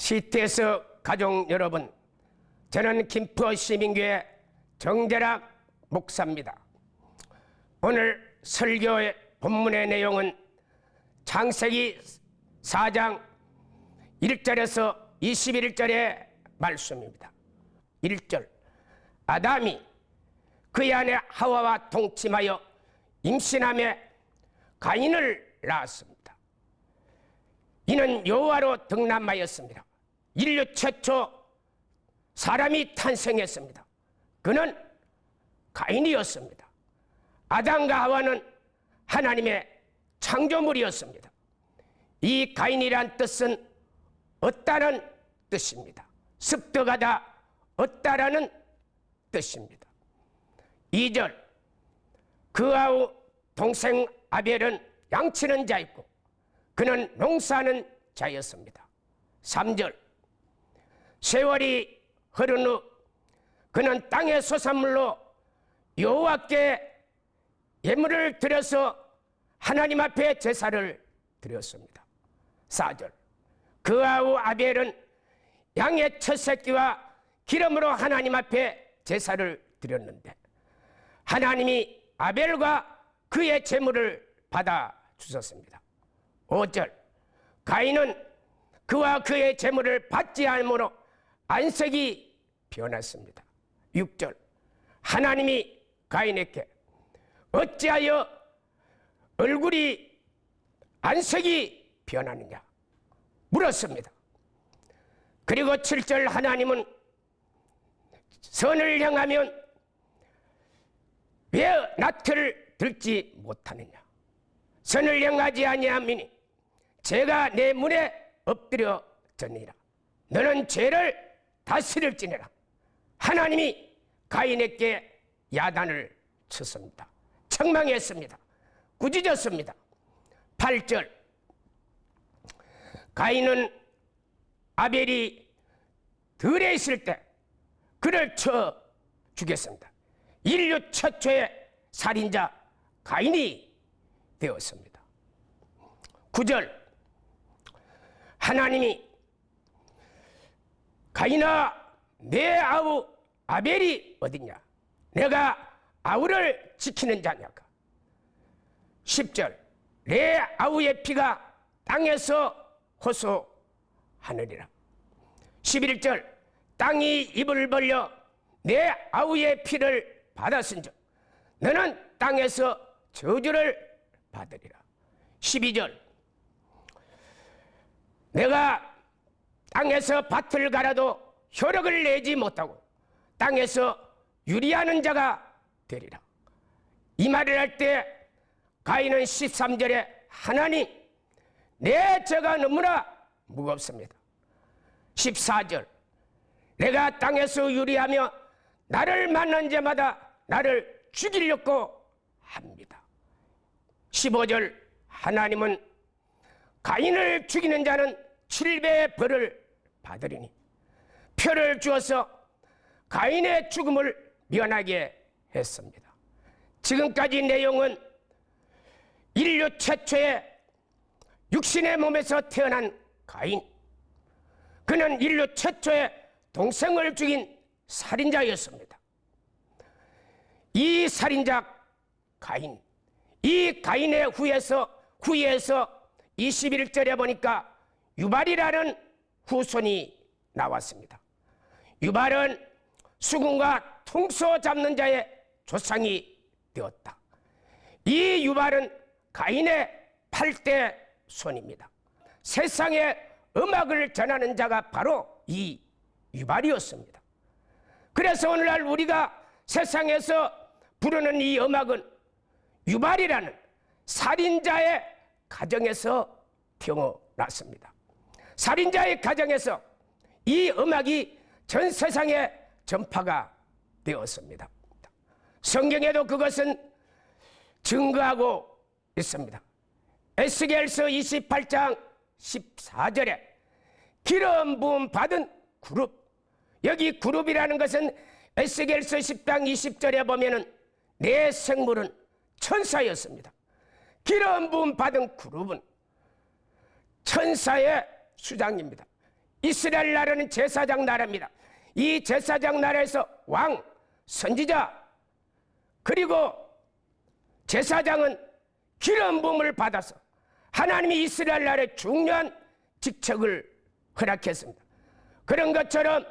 CTS 가족 여러분, 저는 김포 시민교회 정재락 목사입니다. 오늘 설교의 본문의 내용은 창세기 4장 1절에서 21절의 말씀입니다. 1절, 아담이 그의 아내 하와와 동침하여 임신하며 가인을 낳았습니다. 이는 여호와로 등남하였습니다. 인류 최초 사람이 탄생했습니다. 그는 가인이었습니다. 아담과 하와는 하나님의 창조물이었습니다. 이 가인이란 뜻은 얻다는 뜻입니다. 습득하다, 얻다라는 뜻입니다. 2절, 그와 후 동생 아벨은 양치는 자였고 그는 농사하는 자였습니다. 3절, 세월이 흐른 후 그는 땅의 소산물로 여호와께 예물을 드려서 하나님 앞에 제사를 드렸습니다. 4절, 그와 후 아벨은 양의 첫 새끼와 기름으로 하나님 앞에 제사를 드렸는데 하나님이 아벨과 그의 제물을 받아 주셨습니다. 5절, 가인은 그와 그의 제물을 받지 않으므로 안색이 변했습니다. 6절, 하나님이 가인에게 어찌하여 얼굴이 안색이 변하느냐 물었습니다. 그리고 7절, 하나님은 선을 향하면 왜 낫을 들지 못하느냐, 선을 향하지 아니함이니 죄가 내 문에 엎드려졌느니라. 너는 죄를 다스릴지니라. 하나님이 가인에게 야단을 쳤습니다. 책망했습니다. 꾸짖었습니다. 8절, 가인은 아벨이 들에 있을 때 그를 쳐 죽였습니다. 인류 최초의 살인자 가인이 되었습니다. 9절, 하나님이 가인아, 내 아우 아벨이 어딨냐? 내가 아우를 지키는 자냐가. 10절, 내 아우의 피가 땅에서 호소하느니라. 11절, 땅이 입을 벌려 내 아우의 피를 받았은즉 너는 땅에서 저주를 받으리라. 12절, 내가 땅에서 밭을 갈아도 효력을 내지 못하고 땅에서 유리하는 자가 되리라. 이 말을 할 때 가인은 13절에 하나님, 내 죄가 너무나 무겁습니다. 14절, 내가 땅에서 유리하며 나를 만난 자마다 나를 죽이려고 합니다. 15절, 하나님은 가인을 죽이는 자는 7배의 벌을 받으리니 표를 주어서 가인의 죽음을 면하게 했습니다. 지금까지 내용은 인류 최초의 육신의 몸에서 태어난 가인, 그는 인류 최초의 동생을 죽인 살인자였습니다. 이 살인자 가인, 이 가인의 후예에서 21절에 보니까 유발이라는 후손이 나왔습니다. 유발은 수군과 통소 잡는 자의 조상이 되었다. 이 유발은 가인의 8대 손입니다. 세상에 음악을 전하는 자가 바로 이 유발이었습니다. 그래서 오늘날 우리가 세상에서 부르는 이 음악은 유발이라는 살인자의 가정에서 태어났습니다. 살인자의 가정에서 이 음악이 전 세상에 전파가 되었습니다. 성경에도 그것은 증거하고 있습니다. 에스겔서 28장 14절에 기름 부음 받은 그룹, 여기 그룹이라는 것은 에스겔서 10장 20절에 보면은 내 생물은 천사였습니다. 기름 부음 받은 그룹은 천사의 수장입니다. 이스라엘 나라는 제사장 나라입니다. 이 제사장 나라에서 왕, 선지자, 그리고 제사장은 기름 부음을 받아서 하나님이 이스라엘 나라의 중요한 직책을 허락했습니다. 그런 것처럼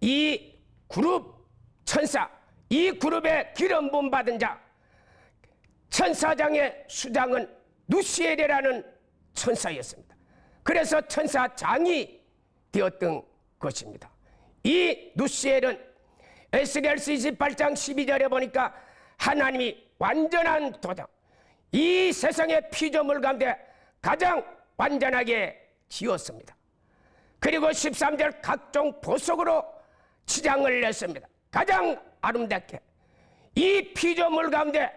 이 그룹 천사, 이 그룹의 기름 부음 받은 자, 천사장의 수장은 누시엘이라는 천사였습니다. 그래서 천사장이 되었던 것입니다. 이 누시엘은 에스겔서 28장 12절에 보니까 하나님이 완전한 도장, 이 세상의 피조물 가운데 가장 완전하게 지었습니다. 그리고 13절 각종 보석으로 치장을 냈습니다. 가장 아름답게. 이 피조물 가운데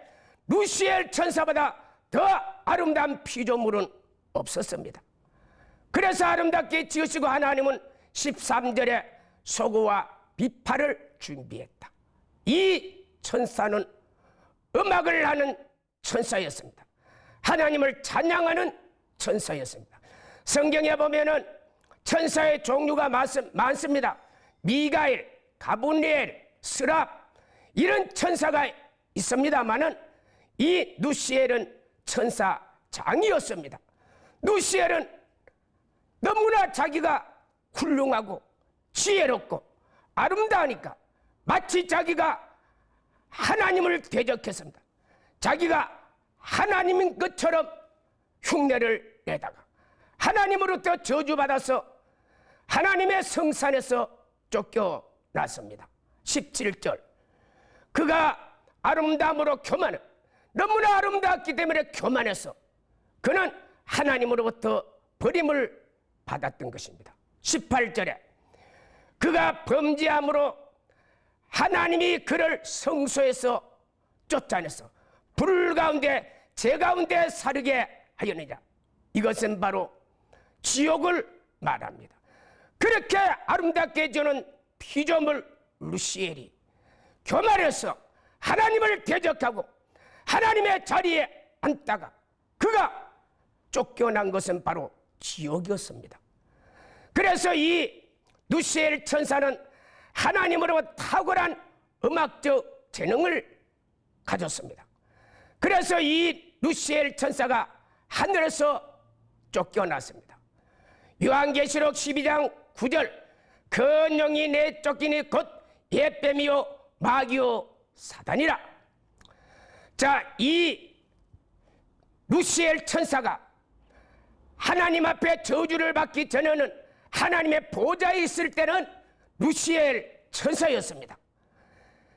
누시엘 천사보다 더 아름다운 피조물은 없었습니다. 그래서 아름답게 지으시고 하나님은 13절에 소고와 비파를 준비했다. 이 천사는 음악을 하는 천사였습니다. 하나님을 찬양하는 천사였습니다. 성경에 보면은 천사의 종류가 많습니다. 미가엘, 가브리엘, 스랍, 이런 천사가 있습니다만은 이 누시엘은 천사장이었습니다. 누시엘은 너무나 자기가 훌륭하고 지혜롭고 아름다우니까 마치 자기가 하나님을 대적했습니다. 자기가 하나님인 것처럼 흉내를 내다가 하나님으로부터 저주받아서 하나님의 성산에서 쫓겨났습니다. 17절, 그가 아름다움으로 교만해, 너무나 아름다웠기 때문에 교만해서 그는 하나님으로부터 버림을 받았던 것입니다. 18절에 그가 범죄함으로 하나님이 그를 성소에서 쫓아내서 불 가운데 재 가운데 사르게 하였느냐. 이것은 바로 지옥을 말합니다. 그렇게 아름답게 지는 피조물 루시엘이 교만해서 하나님을 대적하고 하나님의 자리에 앉다가 그가 쫓겨난 것은 바로 지옥이었습니다. 그래서 이 누시엘 천사는 하나님으로 탁월한 음악적 재능을 가졌습니다. 그래서 이 누시엘 천사가 하늘에서 쫓겨났습니다. 요한계시록 12장 9절, 근영이 내 쫓기니 곧 옛뱀이요 마귀요 사단이라. 자, 이 누시엘 천사가 하나님 앞에 저주를 받기 전에는 하나님의 보좌에 있을 때는 누시엘 천사였습니다.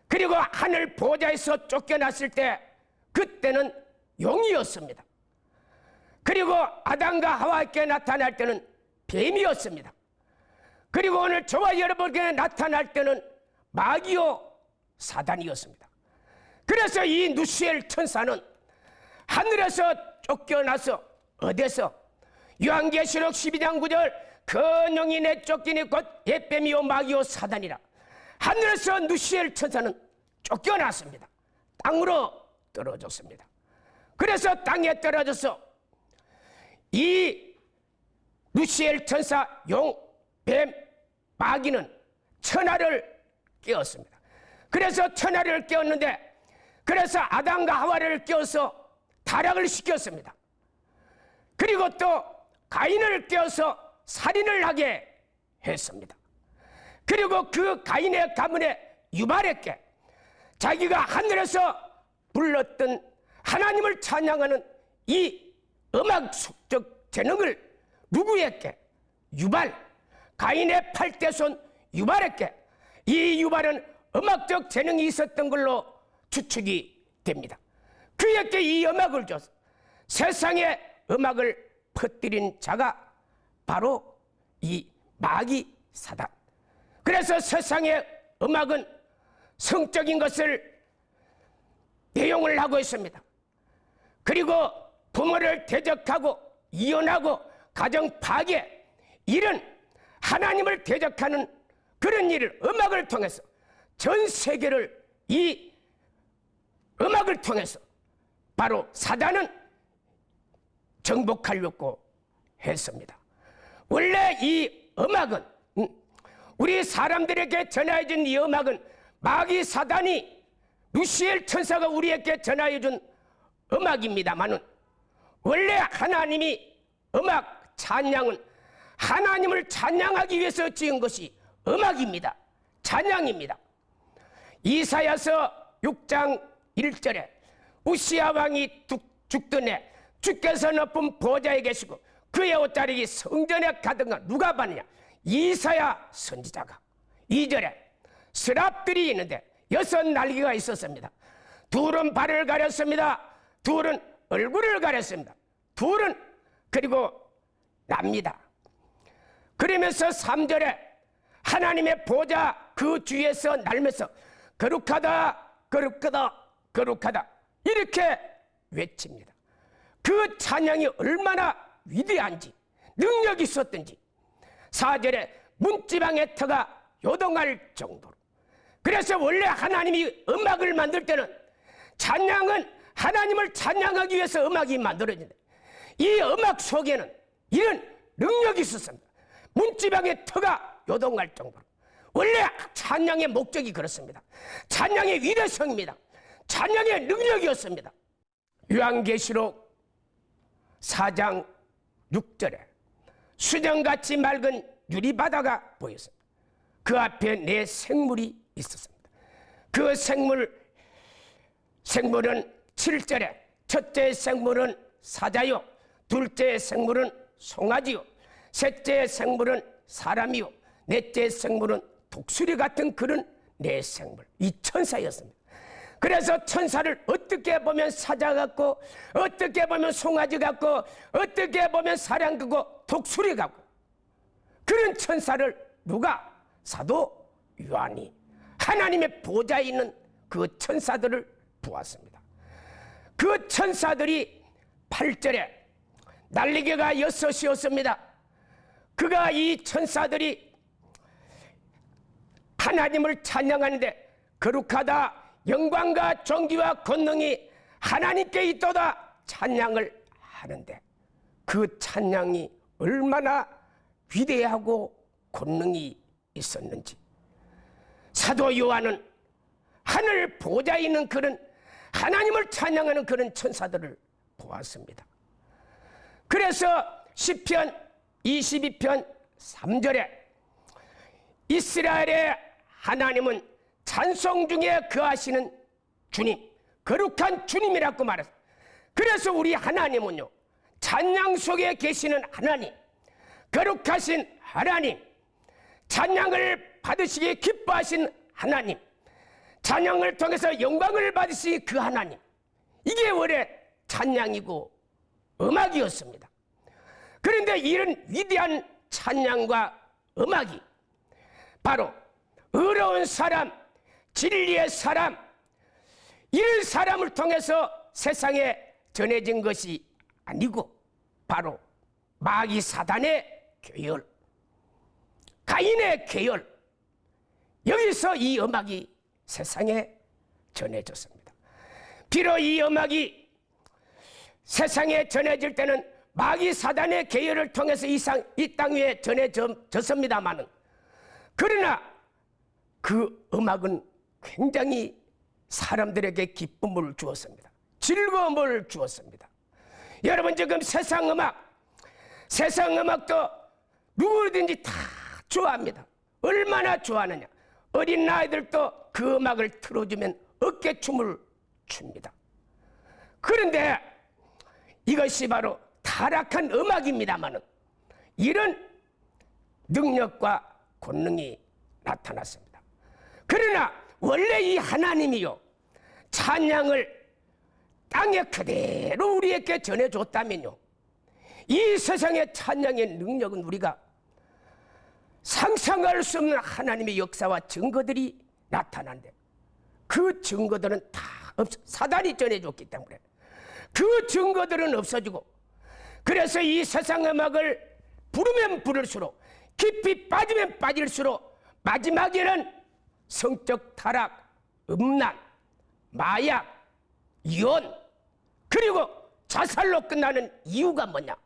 그리고 하늘 보좌에서 쫓겨났을 때 그때는 용이었습니다. 그리고 아담과 하와에게 나타날 때는 뱀이었습니다. 그리고 오늘 저와 여러분에게 나타날 때는 마귀요 사단이었습니다. 그래서 이 누시엘 천사는 하늘에서 쫓겨나서 어디서? 요한계시록 12장 9절, 근영이 내 쫓기니 곧 옛뱀이요 마귀요 사단이라. 하늘에서 누시엘 천사는 쫓겨났습니다. 땅으로 떨어졌습니다. 그래서 땅에 떨어져서 이 누시엘 천사, 용, 뱀, 마귀는 천하를 깨웠습니다. 그래서 천하를 깨웠는데, 그래서 아담과 하와를 깨워서 타락을 시켰습니다. 그리고 또 가인을 깨워서 살인을 하게 했습니다. 그리고 그 가인의 가문에 유발했게 자기가 하늘에서 불렀던 하나님을 찬양하는 이 음악적 재능을 누구에게? 유발, 가인의 8대손 유발에게. 이 유발은 음악적 재능이 있었던 걸로 추측이 됩니다. 그에게 이 음악을 줘서 세상에 음악을 퍼뜨린 자가 바로 이 마귀 사단. 그래서 세상의 음악은 성적인 것을 내용을 하고 있습니다. 그리고 부모를 대적하고 이혼하고 가정 파괴, 이런 하나님을 대적하는 그런 일을 음악을 통해서 전 세계를 이 음악을 통해서 바로 사단은 정복하려고 했습니다. 원래 이 음악은 우리 사람들에게 전해준 이 음악은 마귀 사단이 루시엘 천사가 우리에게 전해준 음악입니다만은 원래 하나님이 음악 찬양은 하나님을 찬양하기 위해서 지은 것이 음악입니다. 찬양입니다. 이사야서 6장 1절에 우시야 왕이 죽던 해 주께서 높은 보좌에 계시고 그의 옷자락이 성전에 가득한 누가 봤느냐? 이사야 선지자가. 2절에 스랍들이 있는데 6 날개가 있었습니다. 둘은 발을 가렸습니다. 둘은 얼굴을 가렸습니다. 둘은 그리고 납니다. 그러면서 3절에 하나님의 보좌 그 주위에서 날면서 거룩하다 거룩하다 거룩하다 이렇게 외칩니다. 그 찬양이 얼마나 위대한지 능력이 있었던지 4절에 문지방의 터가 요동할 정도로. 그래서 원래 하나님이 음악을 만들 때는 찬양은 하나님을 찬양하기 위해서 음악이 만들어진다. 이 음악 속에는 이런 능력이 있었습니다. 문지방의 터가 요동할 정도로. 원래 찬양의 목적이 그렇습니다. 찬양의 위대성입니다. 찬양의 능력이었습니다. 요한계시록 4장 6절에 수정같이 맑은 유리바다가 보였습니다. 그 앞에 네 생물이 있었습니다. 그 생물은 7절에 첫째 생물은 사자요, 둘째 생물은 송아지요, 셋째 생물은 사람이요, 넷째 생물은 독수리 같은 그런 네 생물, 이 천사였습니다. 그래서 천사를 어떻게 보면 사자 같고 어떻게 보면 송아지 같고 어떻게 보면 사람 같고 독수리 같고 그런 천사를 누가? 사도 요한이 하나님의 보좌에 있는 그 천사들을 보았습니다. 그 천사들이 8절에 날리개가 6이었습니다. 그가 이 천사들이 하나님을 찬양하는데 거룩하다 영광과 존귀와 권능이 하나님께 있도다 찬양을 하는데 그 찬양이 얼마나 위대하고 권능이 있었는지 사도 요한은 하늘 보좌에 있는 그런 하나님을 찬양하는 그런 천사들을 보았습니다. 그래서 시편 22편 3절에 이스라엘의 하나님은 찬송 중에 거하시는 주님, 거룩한 주님이라고 말했어요. 그래서 우리 하나님은요, 찬양 속에 계시는 하나님, 거룩하신 하나님, 찬양을 받으시기에 기뻐하신 하나님, 찬양을 통해서 영광을 받으시 그 하나님, 이게 원래 찬양이고 음악이었습니다. 그런데 이런 위대한 찬양과 음악이 바로 의로운 사람, 진리의 사람, 이런 사람을 통해서 세상에 전해진 것이 아니고 바로 마귀 사단의 계열, 가인의 계열, 여기서 이 음악이 세상에 전해졌습니다. 비록 이 음악이 세상에 전해질 때는 마귀 사단의 계열을 통해서 이 땅 위에 전해졌습니다마는 그러나 그 음악은 굉장히 사람들에게 기쁨을 주었습니다. 즐거움을 주었습니다. 여러분 지금 세상 음악도 누구든지 다 좋아합니다. 얼마나 좋아하느냐. 어린 아이들도 그 음악을 틀어주면 어깨춤을 춥니다. 그런데 이것이 바로 타락한 음악입니다마는 이런 능력과 권능이 나타났습니다. 그러나 원래 이 하나님이요 찬양을 땅에 그대로 우리에게 전해줬다면요 이 세상의 찬양의 능력은 우리가 상상할 수 없는 하나님의 역사와 증거들이 나타난데 그 증거들은 다 사단이 전해줬기 때문에 그 증거들은 없어지고 그래서 이 세상 음악을 부르면 부를수록 깊이 빠지면 빠질수록 마지막에는 성적 타락, 음란, 마약, 이혼 그리고 자살로 끝나는 이유가 뭐냐?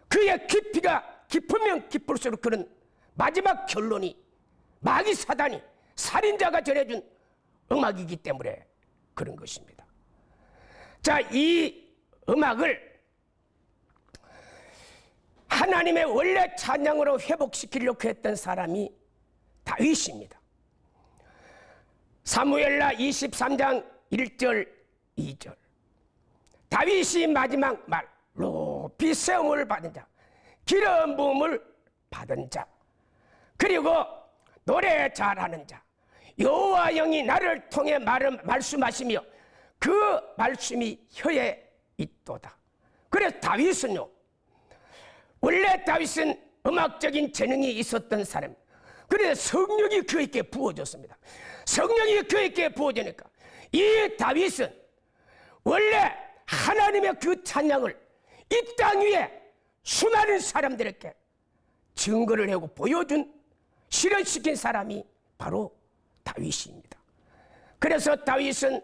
그의 깊이가 깊으면 깊을수록 그런 마지막 결론이 마귀 사단이 살인자가 전해준 음악이기 때문에 그런 것입니다. 자, 이 음악을 하나님의 원래 찬양으로 회복시키려고 했던 사람이 다윗입니다. 사무엘라 23장 1절 2절 다윗이 마지막 말 높이 세움을 받은 자 기름 부음을 받은 자 그리고 노래 잘하는 자 여호와 영이 나를 통해 말씀하시며 그 말씀이 혀에 있도다. 그래서 다윗은요, 원래 다윗은 음악적인 재능이 있었던 사람. 그래서 성령이 그에게 부어졌습니다. 성령이 그에게 부어지니까 이 다윗은 원래 하나님의 그 찬양을 이 땅 위에 수많은 사람들에게 증거를 하고 보여준 실현시킨 사람이 바로 다윗입니다. 그래서 다윗은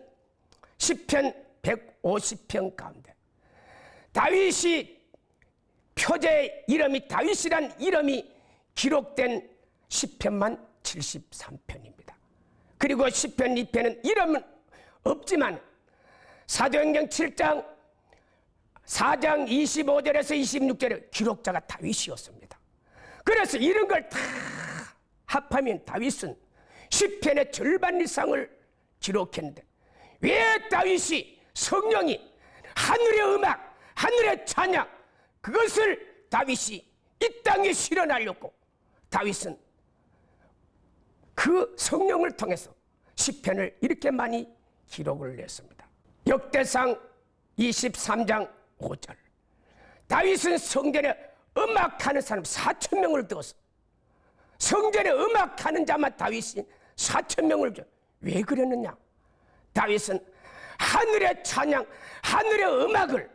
시편 150편 가운데 다윗이 표제의 이름이 다윗이란 이름이 기록된 시편만 73편입니다. 그리고 시편 2편은 이름은 없지만 사도행전 7장 4장 25절에서 26절에 기록자가 다윗이었습니다. 그래서 이런 걸 다 합하면 다윗은 시편의 절반 이상을 기록했는데 왜 다윗이 성령이 하늘의 음악, 하늘의 찬양 그것을 다윗이 이 땅에 실현하려고 다윗은 그 성령을 통해서 시편을 이렇게 많이 기록을 했습니다. 역대상 23장 5절 다윗은 성전에 음악하는 사람 4,000명을 두었어. 성전에 음악하는 자만 다윗이 4,000명을 줘. 왜 그랬느냐? 다윗은 하늘의 찬양, 하늘의 음악을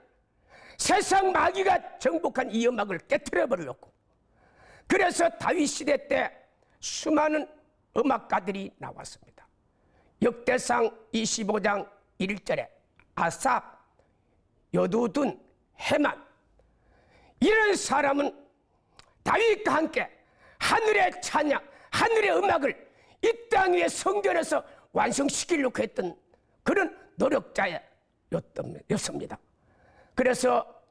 세상 마귀가 정복한 이 음악을 깨트려 버리려고. 그래서 다윗 시대 때 수많은 음악가들이 나왔습니다. 역대상 25장 1절에 아삽, 여두둔, 헤만 이런 사람은 다윗과 함께 하늘의 찬양, 하늘의 음악을 이 땅 위에 성전에서 완성시키려고 했던 그런 노력자였습니다. 그래서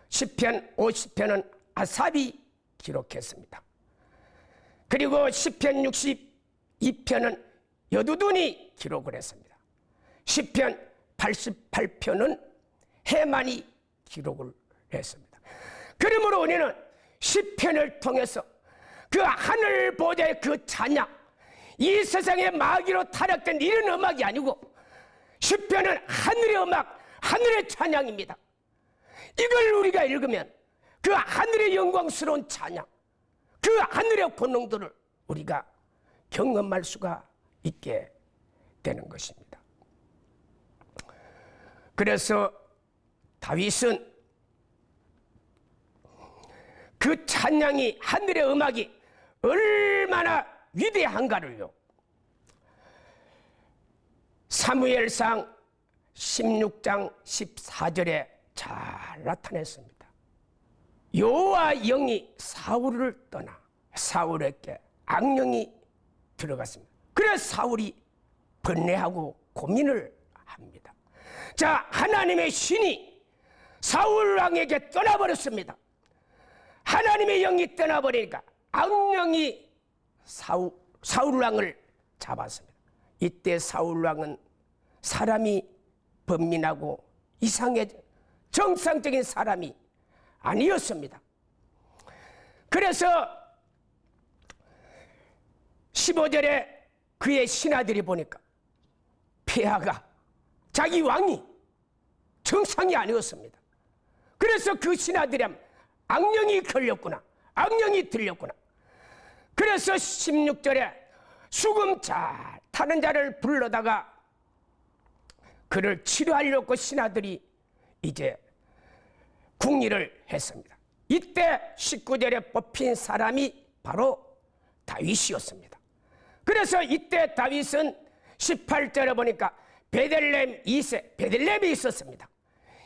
시편 50편은 아삽이 기록했습니다. 그리고 시편 62편은 여두둔이 기록을 했습니다. 시편 88편은 헤만이 기록을 했습니다. 그러므로 우리는 시편을 통해서 그 하늘 보좌의 그 찬양, 이 세상의 마귀로 타락된 이런 음악이 아니고 시편은 하늘의 음악, 하늘의 찬양입니다. 이걸 우리가 읽으면 그 하늘의 영광스러운 찬양, 그 하늘의 본능들을 우리가 경험할 수가 있게 되는 것입니다. 그래서 다윗은 그 찬양이 하늘의 음악이 얼마나 위대한가를요 사무엘상 16장 14절에 잘 나타냈습니다. 여호와 영이 사울을 떠나 사울에게 악령이 들어갔습니다. 그래서 사울이 번뇌하고 고민을 합니다. 자, 하나님의 신이 사울 왕에게 떠나버렸습니다. 하나님의 영이 떠나버리니까 악령이 사울 왕을 잡았습니다. 이때 사울 왕은 사람이 번민하고 이상해져 정상적인 사람이 아니었습니다. 그래서 15절에 그의 신하들이 보니까 폐하가 자기 왕이 정상이 아니었습니다. 그래서 그 신하들이 악령이 걸렸구나, 악령이 들렸구나. 그래서 16절에 수금 잘 타는 자를 불러다가 그를 치료하려고 신하들이 이제 궁리를 했습니다. 이때 19절에 뽑힌 사람이 바로 다윗이었습니다. 그래서 이때 다윗은 18절에 보니까 베들레헴 2세 베들레헴에 있었습니다.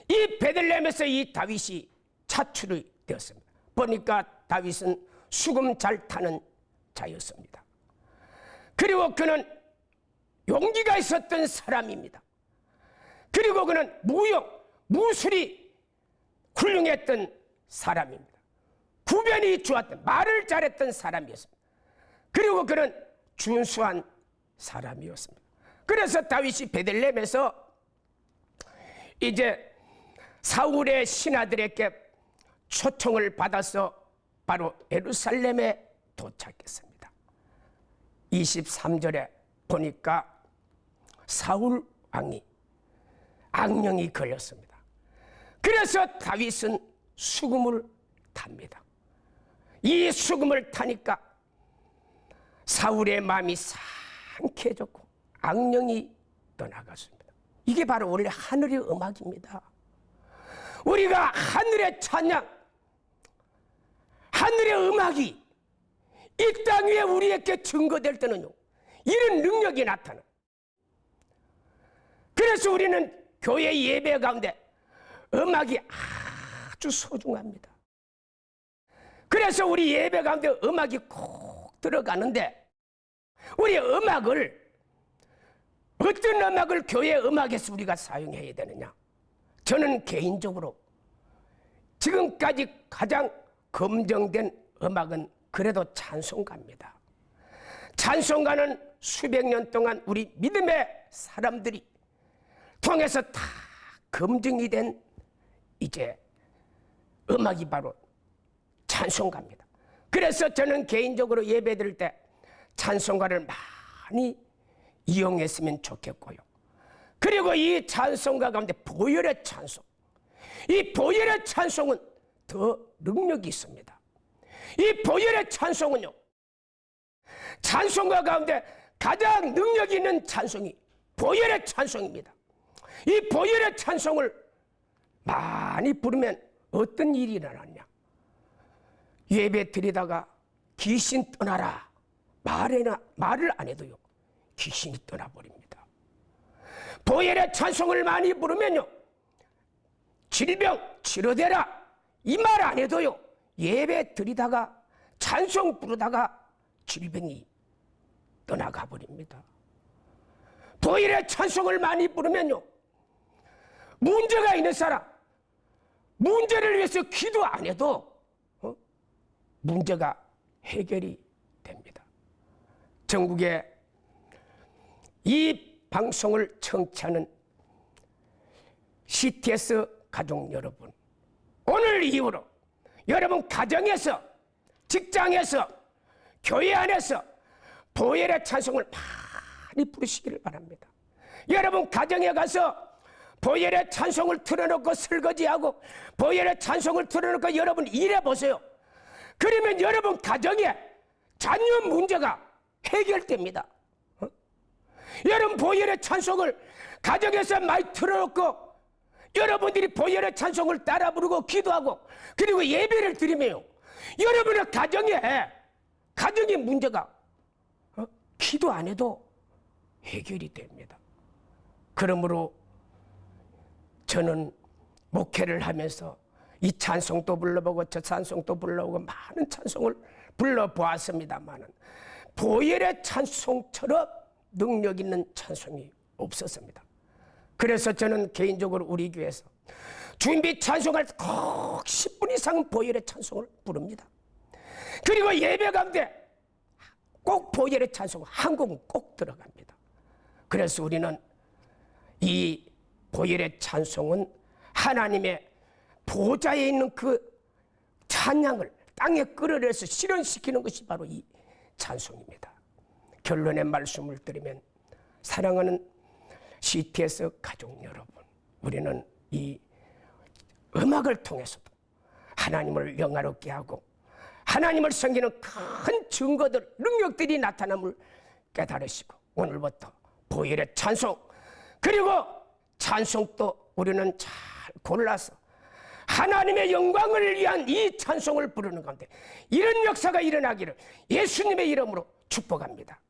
이 베들레헴에서 이 다윗이 차출이 되었습니다. 보니까 다윗은 수금 잘 타는 자였습니다. 그리고 그는 용기가 있었던 사람입니다. 그리고 그는 무술이 훌륭했던 사람입니다. 구변이 좋았던, 말을 잘했던 사람이었습니다. 그리고 그는 준수한 사람이었습니다. 그래서 다윗이 베들레헴에서 이제 사울의 신하들에게 초청을 받아서 바로 예루살렘에 도착했습니다. 23절에 보니까 사울 왕이 악령이 걸렸습니다. 그래서 다윗은 수금을 탑니다. 이 수금을 타니까 사울의 마음이 상쾌해졌고 악령이 떠나갔습니다. 이게 바로 원래 하늘의 음악입니다. 우리가 하늘의 찬양, 하늘의 음악이 이 땅 위에 우리에게 증거될 때는요, 이런 능력이 나타나. 그래서 우리는 교회 예배 가운데 음악이 아주 소중합니다. 그래서 우리 예배 가운데 음악이 꼭 들어가는데, 우리 음악을, 어떤 음악을 교회 음악에서 우리가 사용해야 되느냐? 저는 개인적으로 지금까지 가장 검증된 음악은 그래도 찬송가입니다. 찬송가는 수백 년 동안 우리 믿음의 사람들이 통해서 다 검증이 된 이제 음악이 바로 찬송가입니다. 그래서 저는 개인적으로 예배 드릴 때 찬송가를 많이 이용했으면 좋겠고요. 그리고 이 찬송가 가운데 보혈의 찬송, 이 보혈의 찬송은 더 능력이 있습니다. 이 보혈의 찬송은요, 찬송가 가운데 가장 능력 있는 찬송이 보혈의 찬송입니다. 이 보혈의 찬송을 많이 부르면 어떤 일이 일어나냐? 예배 드리다가 귀신 떠나라 말을 안 해도요, 귀신이 떠나버립니다. 보혈의 찬송을 많이 부르면요, 질병 치료되라 이 말 안 해도요, 예배 드리다가 찬송 부르다가 질병이 떠나가 버립니다. 보혈의 찬송을 많이 부르면요, 문제가 있는 사람, 문제를 위해서 기도 안 해도 문제가 해결이 됩니다. 전국에 이 방송을 청취하는 CTS 가족 여러분, 오늘 이후로 여러분 가정에서, 직장에서, 교회 안에서 보혈의 찬송을 많이 부르시기를 바랍니다. 여러분 가정에 가서 보혈의 찬송을 틀어놓고 설거지하고 보혈의 찬송을 틀어놓고 여러분 일해보세요. 그러면 여러분 가정에 자녀 문제가 해결됩니다. 여러분 보혈의 찬송을 가정에서 많이 틀어놓고 여러분들이 보혈의 찬송을 따라 부르고 기도하고 그리고 예배를 드리며 여러분의 가정의 문제가 기도 안 해도 해결이 됩니다. 그러므로 저는 목회를 하면서 이 찬송도 불러보고 저 찬송도 불러보고 많은 찬송을 불러보았습니다만 보혈의 찬송처럼 능력 있는 찬송이 없었습니다. 그래서 저는 개인적으로 우리 교회에서 준비 찬송할 때 꼭 10분 이상 보혈의 찬송을 부릅니다. 그리고 예배 가운데 꼭 보혈의 찬송 한 곡은 꼭 들어갑니다. 그래서 우리는 이 보혈의 찬송은 하나님의 보좌에 있는 그 찬양을 땅에 끌어내서 실현시키는 것이 바로 이 찬송입니다. 결론의 말씀을 드리면, 사랑하는 CTS 가족 여러분, 우리는 이 음악을 통해서도 하나님을 영화롭게 하고 하나님을 섬기는 큰 증거들, 능력들이 나타남을 깨달으시고 오늘부터 보혈의 찬송, 그리고 찬송도 우리는 잘 골라서 하나님의 영광을 위한 이 찬송을 부르는 가운데 이런 역사가 일어나기를 예수님의 이름으로 축복합니다.